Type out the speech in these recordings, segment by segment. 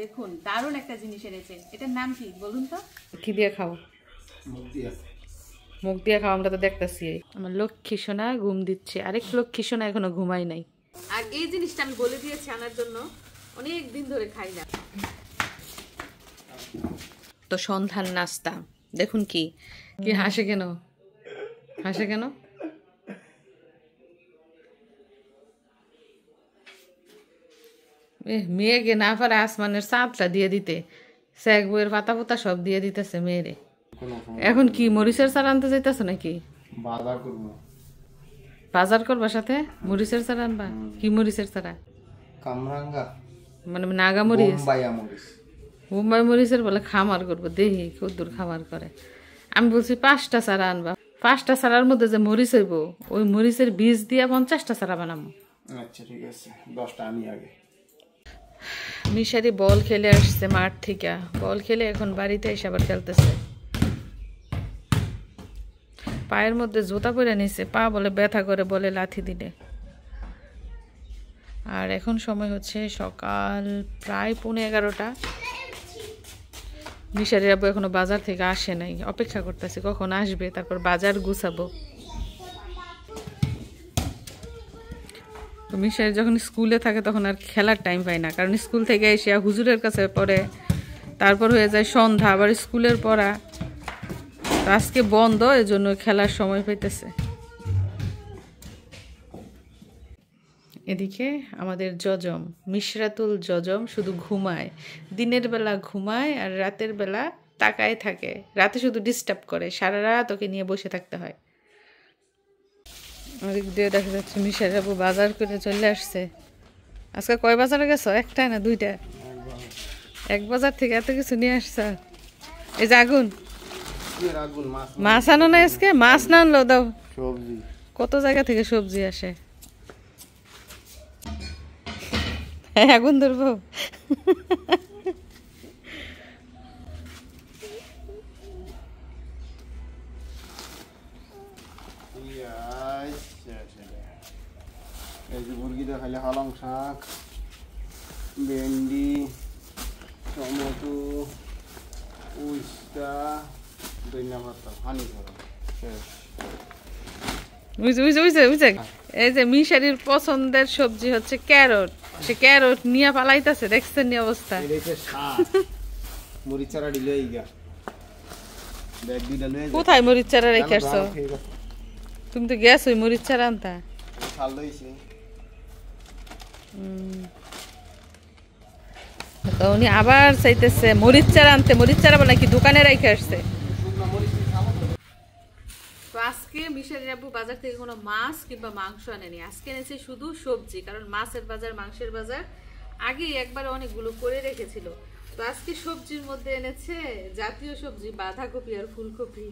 দেখুন দারুণ একটা জিনিস এনেছে, এটার নাম কি বলুন তো? কি দিয়ে খাও? মুখ দিয়ে খাও। আমরা তো দেখতেছি আমার লক্ষ্মী সোনা ঘুম দিচ্ছে, আরেক লক্ষ্মী সোনা এখনো ঘুমাই নাই। আর এই জিনিসটা আমি বলে দিয়েছি আনার জন্য, অনেক দিন ধরে খাই না। তো সন্ধ্যার নাস্তা দেখুন কি কি হাসে কেন, হাসে কেন? মেয়েকে না পারে আসমানের চাঁদটা দিয়ে দিতে, স্যাক বইয়ের পাতা পোতা সব দিয়ে দিতেছে মেয়েরে। এখন কি মরিচের চারা আনতে যাইতেছ নাকি? বাজার করবার সাথে মরিচের চারা আনবা? কি মরিচের চারা? কামরাঙ্গা মানে নাগা মরিচ, বোম্বাই মরিচের বলে খামার করবো, দেখি কদ্দুর খামার করে। আমি বলছি 5টা চারা আনবা, 5টা চারার মধ্যে যে মরিচ হইব ওই মরিচের বীজ দিয়া 50টা চারা বানাবো। আচ্ছা ঠিক আছে, 10টা আনি আগে। মিশারি বল খেলে আসছে মাঠ থেকে, বল খেলে এখন বাড়িতে এসে আবার খেলতেছে। পায়ের মধ্যে জুতা পরে নিছে, পা বলে ব্যথা করে, বলে লাথি দিলে। আর এখন সময় হচ্ছে সকাল প্রায় 11:15। মিশারির আব্বু এখনো বাজার থেকে আসে নাই, অপেক্ষা করতেছি কখন আসবে, তারপর বাজার গুছাবো। মিশারি যখন স্কুলে থাকে তখন আর খেলার টাইম পায় না, কারণ স্কুল থেকে এসে হুজুরের কাছে পড়ে, তারপর হয়ে যায় সন্ধ্যা, আবার স্কুলের পড়া। তো আজকে বন্ধ, এজন্য খেলার সময় পাইতেছে। এদিকে আমাদের জজম মিশরাতুল জজম শুধু ঘুমায়, দিনের বেলা ঘুমায় আর রাতের বেলা তাকায় থাকে, রাতে শুধু ডিস্টার্ব করে, সারা রাত ওকে নিয়ে বসে থাকতে হয়। ওদিক দিয়ে দেখা যাচ্ছে মিশার বাবু বাজার করে চলে আসছে। আজকে কয় বাজারে গেছো? একটা না 2টা? এক বাজার থেকে এত কিছু নিয়ে আসছে। এই যে আগুন, মাছ আনো না আজকে? মাছ না আনলো দাও, কত জায়গা থেকে সবজি আসে। আগুন ধরবো? এই যে মুরগিটা খাইলে পালং শাক, ভেন্ডি, টমেটো, উস্তা, ধনিয়া পাতা, হানি ধরো শেষ। বুঝছে এই যে মিশারির পছন্দের সবজি হচ্ছে ক্যারট, সে ক্যারট নিয়ে পালাইতেছে, দেখছেন নি অবস্থা? মরিচ চারা দিলে কোথায় মরিচ চারা রেখে আসছো? তুমি তো গেছো মরিচ চারা আনতা। তো উনি আবার চাইতেছে মরিচ চারা আনতে, মরিচ চারা বলে কি দোকানে রেখে আসছে। তো আজকে মিশারির আব্বু বাজার থেকে কোনো মাছ কিংবা মাংস আনেনি, আজকে এনেছে শুধু সবজি, কারণ মাছের বাজার মাংসের বাজার আগেই একবার অনেকগুলো করে রেখেছিল। তো আজকে সবজির মধ্যে এনেছে জাতীয় সবজি বাঁধাকপি আর ফুলকপি।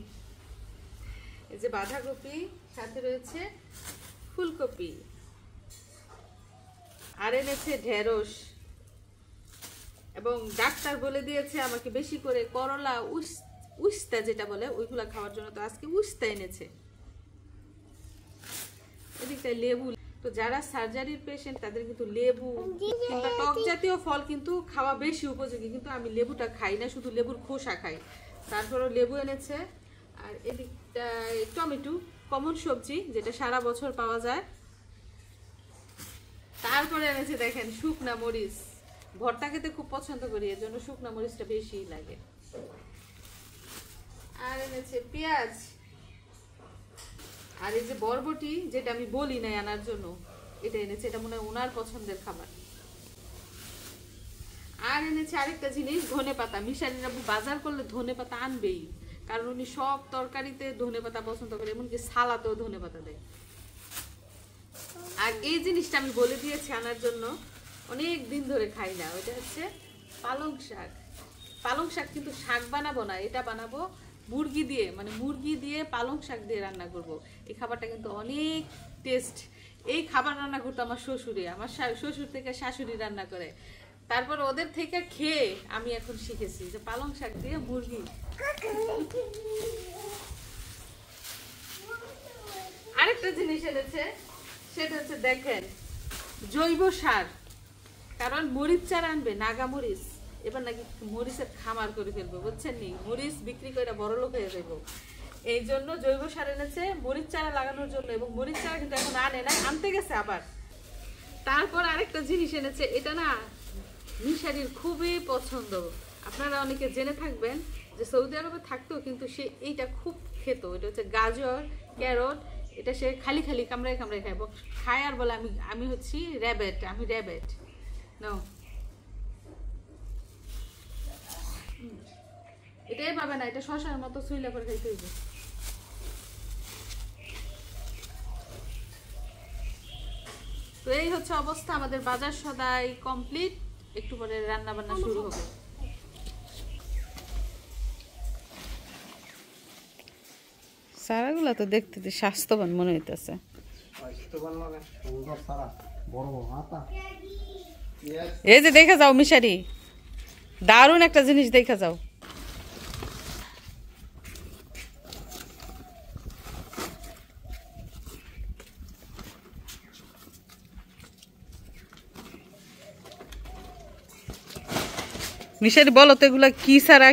এই যে বাঁধাকপি, সাথে রয়েছে ফুলকপি, আর এনেছে ঢেঁড়স, এবং ডাক্তার বলে দিয়েছে আমাকে বেশি করে করলা উস্তা যেটা বলে ওইগুলা খাওয়ার জন্য, তো আজকে উস্তা এনেছে। এদিকটায় লেবু, তো যারা সার্জারির পেশেন্ট তাদের কিন্তু লেবু কিংবা টক জাতীয় ফল কিন্তু খাওয়া বেশি উপযোগী, কিন্তু আমি লেবুটা খাই না, শুধু লেবুর খোসা খাই। তারপরও লেবু এনেছে। আর এদিকটায় টমেটো, কমন সবজি যেটা সারা বছর পাওয়া যায়। তারপরে এনেছে দেখেন শুকনা মরিচ, ভর্তা খেতে খুব পছন্দ করি, এর জন্য শুকনা মরিচটা বেশি লাগে। আর এনেছে পেঁয়াজ, আর এই যে বরবটি যেটা আমি বলি নাই আনার জন্য, এটা এনেছে, এটা মনে হয় ওনার পছন্দের খাবার। আর এনেছে আরেকটা জিনিস, ধনেপাতা। মিশারির আব্বু বাজার করলে ধনেপাতা আনবেই, কারণ উনি সব তরকারিতে ধনেপাতা পছন্দ করে, এমনকি সালাতেও ধনেপাতা দেয়। আর এই জিনিসটা আমি বলে দিয়েছি আনার জন্য, অনেক দিন ধরে খাই না, ওইটা হচ্ছে পালং শাক। পালং শাক কিন্তু শাক বানাবো না, এটা বানাবো মুরগি দিয়ে, মানে মুরগি দিয়ে পালং শাক দিয়ে রান্না করব। এই খাবারটা কিন্তু অনেক টেস্ট। এই খাবার রান্না করতো আমার শ্বশুরে, আমার শ্বশুর থেকে শাশুড়ি রান্না করে, তারপর ওদের থেকে খেয়ে আমি এখন শিখেছি যে পালং শাক দিয়ে মুরগি। আরেকটা জিনিস এনেছে, সেটা হচ্ছে দেখেন জৈব সার, কারণ মরিচ চারা আনবে, নাগা মরিচ, এবার নাকি মরিচের খামার করে ফেলবো, বুঝছেন নি? মরিচ বিক্রি করে বড়লোক হয়ে যাবো। এই জন্য জৈব সার এনেছে মরিচ চারা লাগানোর জন্য, এবং মরিচ চারা কিন্তু এখন আনে না, আনতে গেছে আবার। তারপর আরেকটা জিনিস এনেছে, এটা না মিশারির খুবই পছন্দ। আপনারা অনেকে জেনে থাকবেন যে সৌদি আরবে থাকতেও কিন্তু সে এইটা খুব খেত। এটা হচ্ছে গাজর, ক্যারট। এটা সে খালি খালি কামড়ায় কামড়ায় খাইব, খায় আর বলে আমি হচ্ছি র্যাবেট, আমি র্যাবেট। নাও, এটাই পাবে না, এটা শশার মতো সুইলা করে খাইতে হইবে। তো এই হচ্ছে অবস্থা, আমাদের বাজার সদাই কমপ্লিট। একটু পরে রান্না বান্না শুরু হবে। সারাগুলা তো দেখতে স্বাস্থ্যবান মনে হইতেছে। এই যে দেখে যাও মিশারি, দারুণ একটা জিনিস দেখে যাও। মিশারি বলো তো এগুলা কি সারা?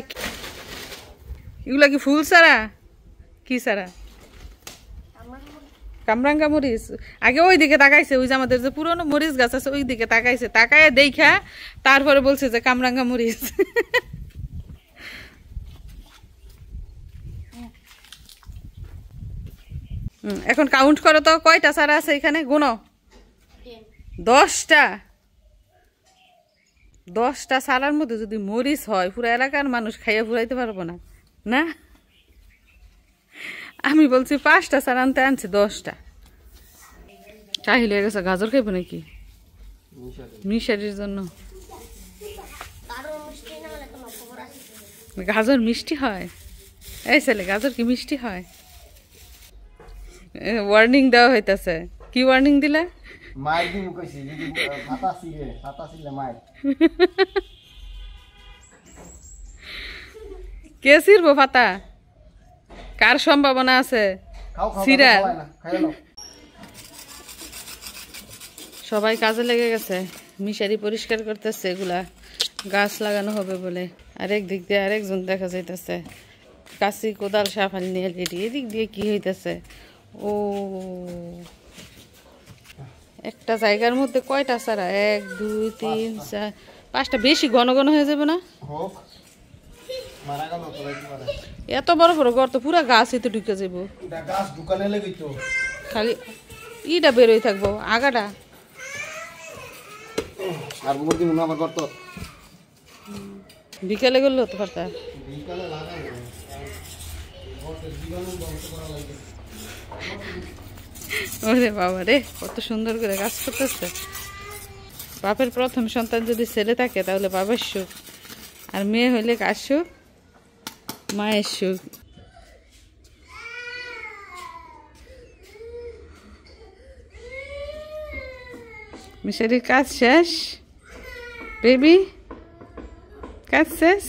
এগুলা কি ফুল সারা? কি সারা? কামরাঙ্গা মরিচ। আগে ওই দিকে তাকাইছে, ওই যে আমাদের যে পুরনো মরিচ গাছ আছে ওই দিকে তাকাইছে, তাকায় দেখা তারপরে বলছে যে কামরাঙ্গা মরিচ। এখন কাউন্ট করো তো কয়টা সারা আছে এখানে, গুনো। 10টা। 10টা সারার মধ্যে যদি মরিচ হয় পুরো এলাকার মানুষ খাইয়া ফুরাইতে পারবো না। না, আমি বলছি 5টা সারা আনতে, আনছি 10টা। চাহিল হয়ে গেছে, গাজর খাইবো নাকি মিশারির জন্য? গাজর মিষ্টি হয়? এই ছেলে, গাজর কি মিষ্টি হয়? ওয়ার্নিং দেওয়া হইতাছে। কি ওয়ার্নিং দিলে? মাইর দিমু কইছি, যদি ফাতা ছিলে মাইর। কে ছিড়বো পাতা? কার সম্ভাবনা আছে সিরার? সবাই কাজে লেগে গেছে, মিশারি পরিষ্কার করতেছে, এগুলা গাছ লাগানো হবে বলে। আরেক দিক দিয়ে আরেকজন দেখা যাইতেছে কাশি কোদাল সাফাল নিয়ে রেডি। এদিক দিয়ে কি হইতেছে? ও, একটা জায়গার মধ্যে কয়টা সারা? 1 2 3 4 5টা। বেশি ঘন ঘন হয়ে যাবে না? এত বড় বড় গর্ত, পুরা গাছ এতে ঢুকে যাবো। খালি ইটা বেরোই থাকবো, আগাটা। আর মুরগি মনে আবার গর্ত বিকালে গেল তো পারতা। ওরে বাবা রে, কত সুন্দর করে কাজ করতেছে। বাপের প্রথম সন্তান যদি ছেলে থাকে তাহলে বাবার সুখ, আর মেয়ে হইলে কার সুখ? মায়ের সুখ। মিশারির কাজ শেষ? বেবি কাজ শেষ?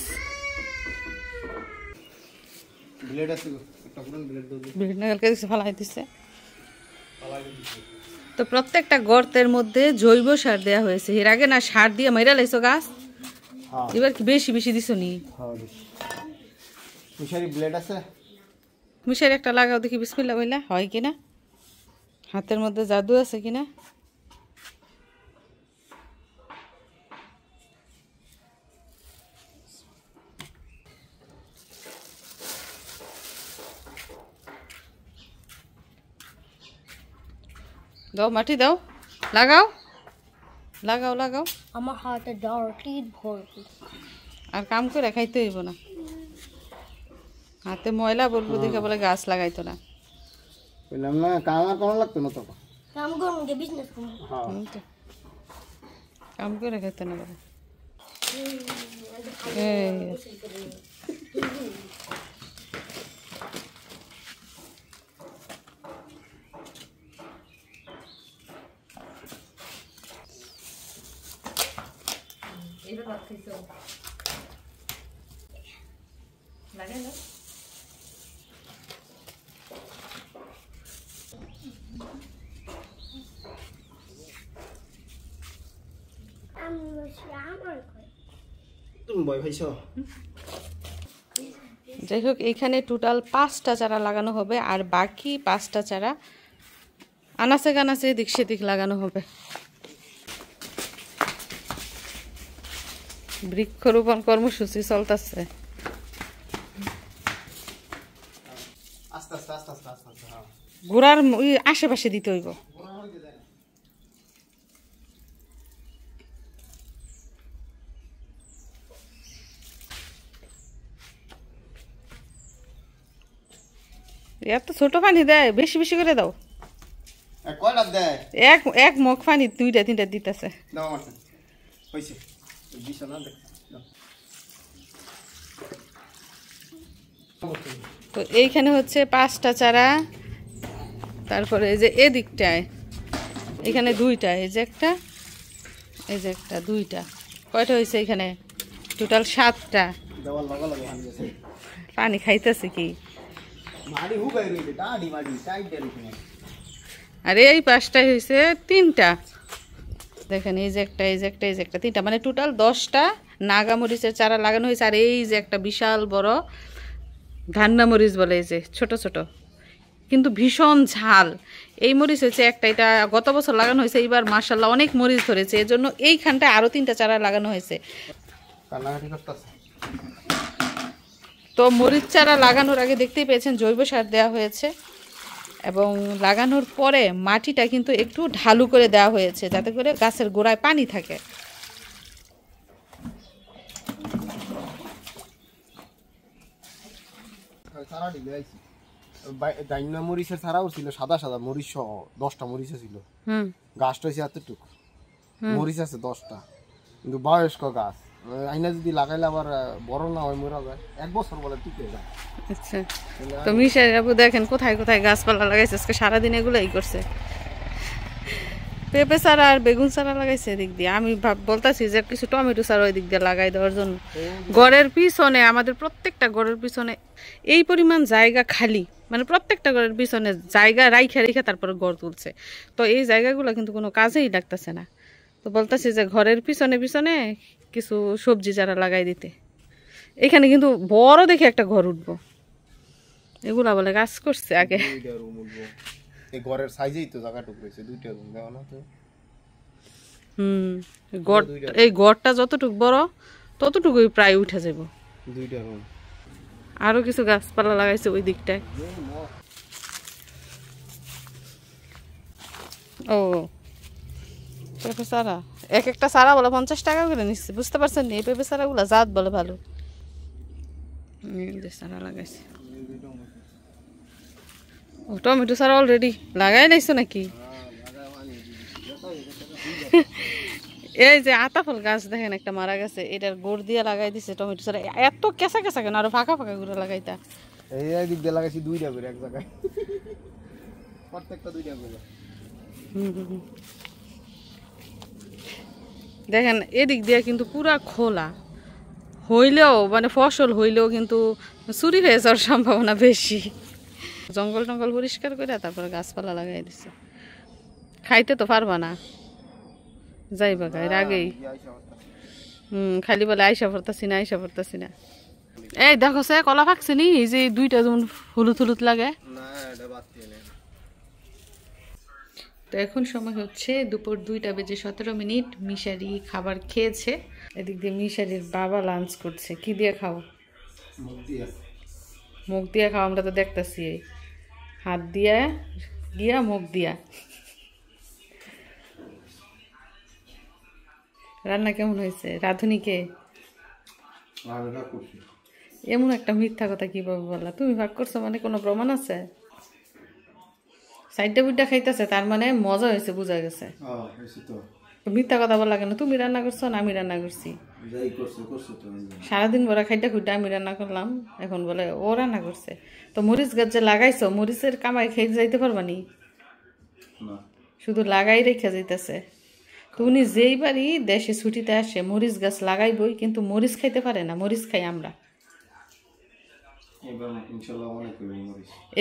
ব্লেড আছে, একটা পুরো ব্লেড দাও। ব্লেড না কালকে দিছে, ফালাই দিছে। তো প্রত্যেকটা গর্তের মধ্যে জৈব সার দেয়া হয়েছে। এর আগে না সার দিয়ে মাইরা লাইছো গাছ, এবার কি বেশি বেশি দিছো নি? মিশারি ব্লেড আছে? মিশারি একটা লাগাও দেখি, বিসমিল্লাহ বইলা হয় কিনা, হাতের মধ্যে জাদু আছে কিনা। দাও, মাটি দাও, লাগাও লাগাও লাগাও। আমার হাতে ডার্টি ভর্তি। আর কাম করে খাইতে হইব না, হাতে ময়লা বলবো দেখে বলে গাছ লাগাইতো না। বললাম না, কাম আর করা লাগতো না তো। কাম করুন, বিজনেস করুন। কাম করে খাইতে না বলে। লাগে না? তুমি ভয় পাইছো? যাই হোক, এইখানে টোটাল 5টা চারা লাগানো হবে, আর বাকি 5টা চারা আনাচে কানাচে এদিক সেদিক লাগানো হবে। বৃক্ষরোপণ কর্মসূচি চলতেছে। আস্তে আস্তে আস্তে আস্তে আস্তে আস্তে, হ্যাঁ। গোড়ার ওই আশেপাশে দিতে হইব। এত ছোট পানি দেয়, বেশি বেশি করে দাও। কয়টা দেয়? এক মগ পানি 2টা 3টা দিতেছে। দাও আমার হয়েছে দিছো না? দেখ তো এইখানে হচ্ছে 5টা চারা, তারপরে এই যে এদিকটায় এখানে 2টা, এই যে একটা, এই যে একটা, 2টা, কয়টা হয়েছে এখানে? টোটাল 7টা। দেওয়ার লগা লগা পানি আছে। পানি খাইতেছে কি? মাড়ি হুগাই রইছে, টাডি মাড়ি টাইট রইছে। আর এই 5টায় হয়েছে 3টা। দেখেন, এই যে একটা, এই যে একটা, এই যে একটা, 3টা, মানে টোটাল 10টা নাগামরিচের চারা লাগানো হয়েছে। আর এই যে একটা বিশাল বড় ধান্না মরিচ বলে, এই যে ছোট ছোট, কিন্তু ভীষণ ঝাল। এই মরিচ হচ্ছে একটা, এটা গত বছর লাগানো হয়েছে, এইবার মাশাআল্লাহ অনেক মরিচ ধরেছে, এর জন্য এইখানটায় আরও 3টা চারা লাগানো হয়েছে। কান্নাকাটি করতেছে। তো মরিচ চারা লাগানোর আগে দেখতেই পেয়েছেন জৈব সার দেওয়া হয়েছে, এবং লাগানোর পরে মাটিটা কিন্তু একটু ঢালু করে দেওয়া হয়েছে, যাতে করে গাছের গোড়ায় পানি থাকে। সারা ঢিলে আইছি। ডাইনা মরিচের ছাড়াও ছিল সাদা সাদা মরিচ সহ 10টা মরিচ ছিল। গাছটা হয়েছে এতটুক, মরিচ আছে 10টা, কিন্তু বয়স্ক গাছ। আইনা যদি লাগাইলে আবার বড় না হয়, মরা যায়, 1 বছর বলে টিকে যায়। আচ্ছা, তো মিশার আপু দেখেন কোথায় কোথায় গাছপালা লাগাইছে, আজকে সারাদিন এগুলোই করছে। পেঁপে চারা আর বেগুন চারা লাগাইছে এদিক দিয়ে। আমি বলতেছি যে কিছু টমেটো চারা ওই দিক দিয়ে লাগাই দেওয়ার জন্য। ঘরের পিছনে, আমাদের প্রত্যেকটা ঘরের পিছনে এই পরিমাণ জায়গা খালি, মানে প্রত্যেকটা ঘরের পিছনে জায়গা রাইখা রেখে তারপরে ঘর তুলছে। তো এই জায়গাগুলো কিন্তু কোনো কাজেই লাগতেছে না। তো বলতেছি যে ঘরের পিছনে পিছনে কিছু সবজি চারা লাগাই দিতে। এখানে কিন্তু বড় দেখে একটা ঘর উঠবো, এগুলা বলে কাজ করছে আগে। এই ঘরের সাইজেই তো জায়গাটুকু রয়েছে, 2টা রুম দেওয়া না তো। এই ঘরটা যতটুকু বড় ততটুকুই প্রায় উঠে যাব। 2টা রুম। আরো কিছু গাছপালা লাগাইছে ওই দিকটায়। ও পেঁপে চারা, এক একটা চারা বলে 50 টাকা করে নিচ্ছে, বুঝতে পারছেন? এই পেঁপে চারাগুলো জাত বলে ভালো। চারা লাগাইছে। ও টমেটো চারা অলরেডি লাগাই নাইছো নাকি? এই যে আতাফল গাছ দেখেন একটা মারা গেছে, এটার গোড় দিয়ে লাগাই দিছে টমেটো চারা। এত কেঁচা কেঁচা কেন, আরো ফাঁকা ফাঁকা করে লাগাইতা। এই দিক দিয়ে লাগাইছি 2টা করে এক জায়গায়, প্রত্যেকটা 2টা করে। দেখেন এদিক দিয়ে কিন্তু পুরা খোলা, হইলেও মানে ফসল হইলেও কিন্তু চুরি হয়ে যাওয়ার সম্ভাবনা বেশি। জঙ্গল টঙ্গল পরিষ্কার করে তারপরে গাছপালা লাগাই দিছে। খাইতে তো পারবা না, যাইবা গায়ের আগেই। খালি বলে আইসা পড়তাছি না, আইসা পড়তাছি না। এই দেখো সে কলা পাকছে নি, এই যে 2টা যেমন হলুদ হলুদ লাগে। তো এখন সময় হচ্ছে দুপুর 2টা বেজে 17 মিনিট। মিশারি খাবার খেয়েছে, এদিক দিয়ে মিশারির বাবা লাঞ্চ করছে। কি দিয়ে খাও? মুখ দিয়া খাও। আমরা তো দেখতেছি হাত দিয়া গিয়া মুখ দিয়া। রান্না কেমন হয়েছে? রাঁধুনিকে এমন একটা মিথ্যা কথা কিভাবে বললা? তুমি ভাগ করছো মানে কোনো প্রমাণ আছে? সাইডটা বুড্ডা খাইতেছে, তার মানে মজা হয়েছে, বোঝা গেছে। মিথ্যা কথা বলা কেন? তুমি রান্না করছো না আমি রান্না করছি? সারাদিন ভরা খাইটা খুঁটা আমি রান্না করলাম, এখন বলে ও রান্না করছে। তো মরিচ গাছ যে লাগাইছো, মরিচের কামাই খেয়ে যাইতে পারবানি? শুধু লাগাই রেখে যাইতেছে। তো উনি যেই বাড়ি দেশে ছুটিতে আসে মরিচ গাছ লাগাইবই, কিন্তু মরিচ খাইতে পারে না। মরিচ খাই আমরা।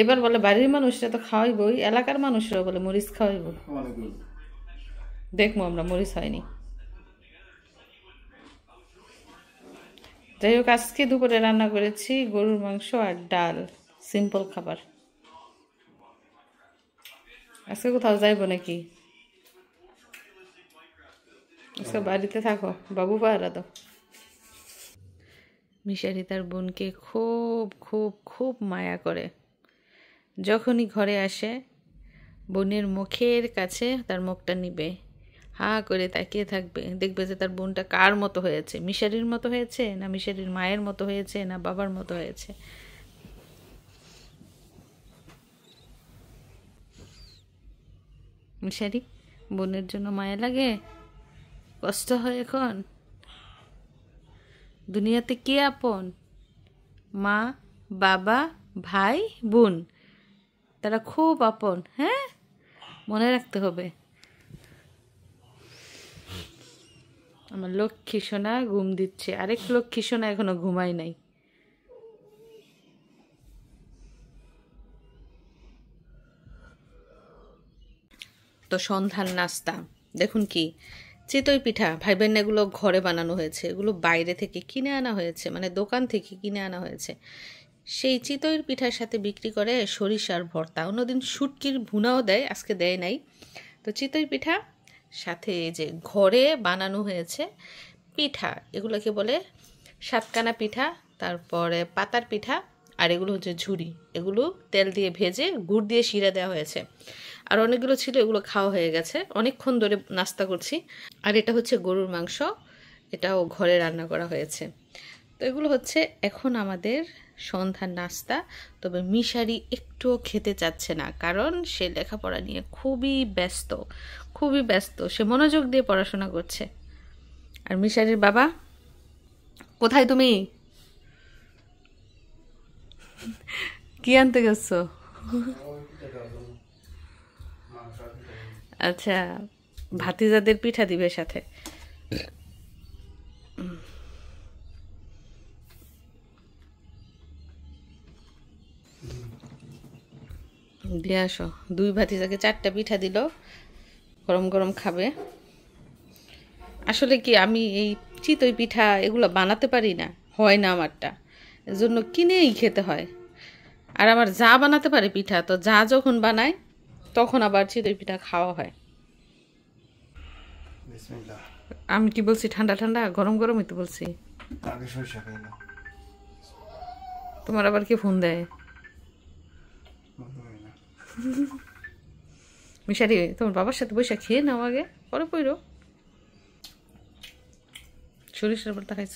এবার বলে বাড়ির মানুষরা তো খাওয়াইবই, এলাকার মানুষরা বলে মরিচ খাওয়াইব। দেখবো আমরা মরিচ হয়নি। যাই হোক, আজকে দুপুরে রান্না করেছি গরুর মাংস আর ডাল, সিম্পল খাবার। আজকে কোথাও যাইবো নাকি? আজকে বাড়িতে থাকো, বাবু পাহারা দাও। মিশারি তার বোনকে খুব খুব খুব মায়া করে। যখনই ঘরে আসে বোনের মুখের কাছে তার মুখটা নিবে, হা করে তাকিয়ে থাকবে, দেখবে যে তার বোনটা কার মতো হয়েছে, মিশারির মতো হয়েছে না মিশারির মায়ের মতো হয়েছে না বাবার মতো হয়েছে। মিশারি, বোনের জন্য মায়া লাগে, কষ্ট হয় এখন? দুনিয়াতে কে আপন? মা, বাবা, ভাই, বোন, তারা খুব আপন। হ্যাঁ, মনে রাখতে হবে। আমার লক্ষ্মী সোনা ঘুম দিচ্ছে, আরেক লক্ষ্মী সোনা এখনো ঘুমায় নাই। তো সন্ধ্যার নাস্তা দেখুন কি, চিতই পিঠা। ভাই বোন এগুলো ঘরে বানানো হয়েছে, এগুলো বাইরে থেকে কিনে আনা হয়েছে, মানে দোকান থেকে কিনে আনা হয়েছে। সেই চিতইয়ের পিঠার সাথে বিক্রি করে সরিষার ভর্তা। অন্যদিন শুটকির ভুনাও দেয়, আজকে দেয় নাই। তো চিতই পিঠা সাথে এই যে ঘরে বানানো হয়েছে পিঠা, এগুলোকে বলে সাতকানা পিঠা, তারপরে পাতার পিঠা, আর এগুলো হচ্ছে ঝুরি। এগুলো তেল দিয়ে ভেজে গুড় দিয়ে শিরা দেওয়া হয়েছে। আর অনেকগুলো ছিল, এগুলো খাওয়া হয়ে গেছে, অনেকক্ষণ ধরে নাস্তা করছি। আর এটা হচ্ছে গরুর মাংস, এটাও ঘরে রান্না করা হয়েছে। তো এগুলো হচ্ছে এখন আমাদের সন্ধ্যার নাস্তা। তবে মিশারি একটুও খেতে চাচ্ছে না, কারণ সে লেখাপড়া নিয়ে খুবই ব্যস্ত, খুবই ব্যস্ত। সে মনোযোগ দিয়ে পড়াশোনা করছে। আর মিশারির বাবা, কোথায় তুমি? কি আনতে গেছো? আচ্ছা, ভাতিজাদের পিঠা দিবে সাথে। দিয়ে আসো। দুই ভাতিজাকে 4টা পিঠা দিল, গরম গরম খাবে। আসলে কি, আমি এই চিতই পিঠা এগুলো বানাতে পারি না, হয় না আমারটা, এর জন্য কিনেই খেতে হয়। আর আমার যা বানাতে পারে পিঠা, তো যা যখন বানায় তখন আবার চিতই পিঠা খাওয়া হয়। আমি কি বলছি ঠান্ডা ঠান্ডা? গরম গরমই তো বলছি। তোমার আবার কি ফোন দেয়? মিশারি, তোমার বাবার সাথে বসে খেয়ে নাও আগে, পরে পইরো। সরিষার ভর্তা খাইছ?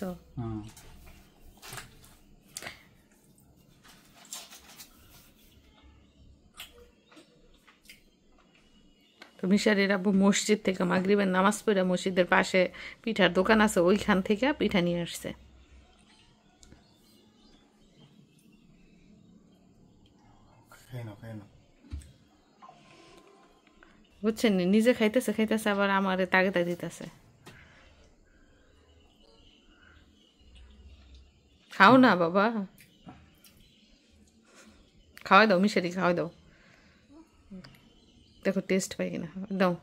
তো মিশারির আব্বু মসজিদ থেকে মাগরিবের নামাজ পড়ে, মসজিদের পাশে পিঠার দোকান আছে, ওইখান থেকে পিঠা নিয়ে আসছে। বুঝছেন, নিজে খাইতেছে খাইতেছে, আবার আমারে তাগিদা দিতেছে। খাও না বাবা, খাওয়াই দাও মিশারি, খাওয়াই দাও, দেখো টেস্ট পাই কিনা, দাও।